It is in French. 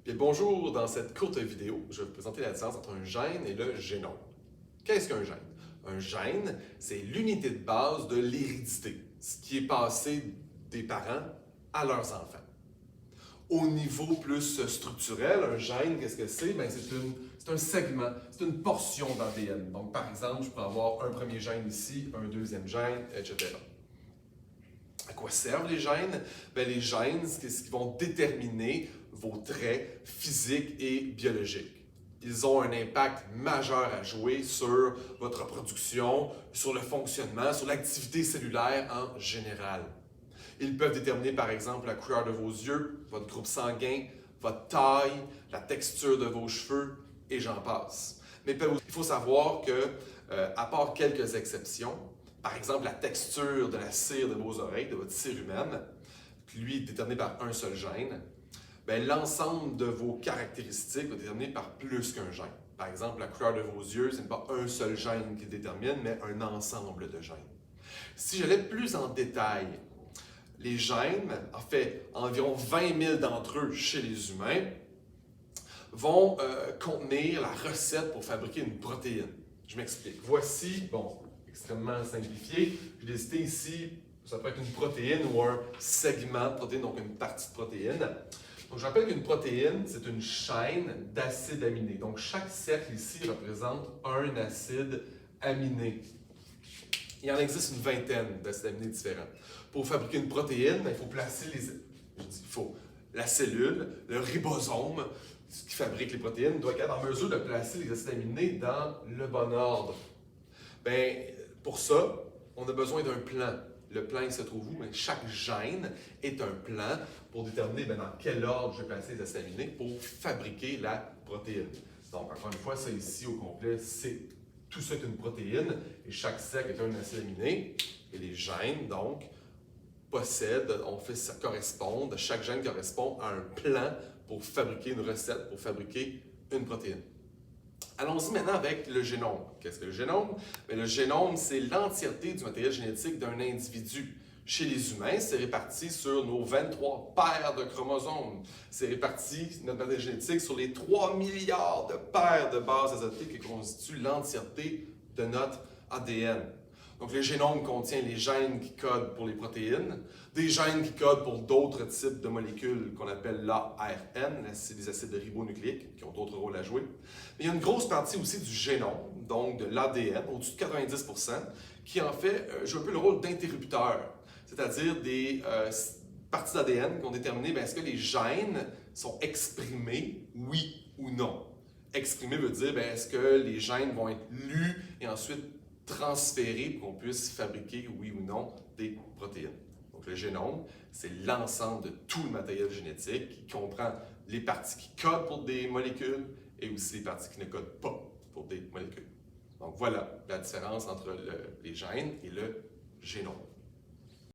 Bien, bonjour, dans cette courte vidéo, je vais vous présenter la différence entre un gène et le génome. Qu'est-ce qu'un gène? Un gène, c'est l'unité de base de l'hérédité, ce qui est passé des parents à leurs enfants. Au niveau plus structurel, un gène, qu'est-ce que c'est? C'est un segment, c'est une portion d'ADN. Donc, par exemple, je peux avoir un premier gène ici, un deuxième gène, etc. À quoi servent les gènes? Bien, les gènes, c'est ce qui vont déterminer vos traits physiques et biologiques. Ils ont un impact majeur à jouer sur votre reproduction, sur le fonctionnement, sur l'activité cellulaire en général. Ils peuvent déterminer par exemple la couleur de vos yeux, votre groupe sanguin, votre taille, la texture de vos cheveux, et j'en passe. Mais il faut savoir que, à part quelques exceptions, par exemple la texture de la cire de vos oreilles, de votre cire humaine, qui lui est déterminée par un seul gène, l'ensemble de vos caractéristiques va être déterminé par plus qu'un gène. Par exemple, la couleur de vos yeux, ce n'est pas un seul gène qui le détermine, mais un ensemble de gènes. Si j'allais plus en détail, les gènes, en fait, environ 20 000 d'entre eux chez les humains, vont contenir la recette pour fabriquer une protéine. Je m'explique. Voici, extrêmement simplifié, j'ai décidé ici, ça peut être une protéine ou un segment de protéine, donc une partie de protéine. Donc, je rappelle qu'une protéine, c'est une chaîne d'acides aminés. Donc, chaque cercle ici représente un acide aminé. Il en existe une vingtaine d'acides aminés différents. Pour fabriquer une protéine, il faut placer la cellule, le ribosome, ce qui fabrique les protéines, doit être en mesure de placer les acides aminés dans le bon ordre. Pour ça, on a besoin d'un plan. Le plan, il se trouve où? Chaque gène est un plan pour déterminer dans quel ordre je vais placer les acides aminés pour fabriquer la protéine. Donc, encore une fois, ça ici au complet, c'est tout ça est une protéine et chaque cercle est un acide aminé. Et les gènes, donc, chaque gène correspond à un plan pour fabriquer une recette, pour fabriquer une protéine. Allons-y maintenant avec le génome. Qu'est-ce que le génome? Le génome, c'est l'entièreté du matériel génétique d'un individu. Chez les humains, c'est réparti sur nos 23 paires de chromosomes. C'est réparti, notre matériel génétique, sur les 3 milliards de paires de bases azotiques qui constituent l'entièreté de notre ADN. Donc, le génome contient les gènes qui codent pour les protéines, des gènes qui codent pour d'autres types de molécules qu'on appelle l'ARN, c'est des acides ribonucléiques qui ont d'autres rôles à jouer. Mais il y a une grosse partie aussi du génome, donc de l'ADN, au-dessus de 90%, qui en fait joue un peu le rôle d'interrupteur, c'est-à-dire des parties d'ADN qui vont déterminer est-ce que les gènes sont exprimés, oui ou non. Exprimés veut dire est-ce que les gènes vont être lus et ensuite transférés pour qu'on puisse fabriquer, oui ou non, des protéines. Donc, le génome, c'est l'ensemble de tout le matériel génétique qui comprend les parties qui codent pour des molécules et aussi les parties qui ne codent pas pour des molécules. Donc, voilà la différence entre les gènes et le génome.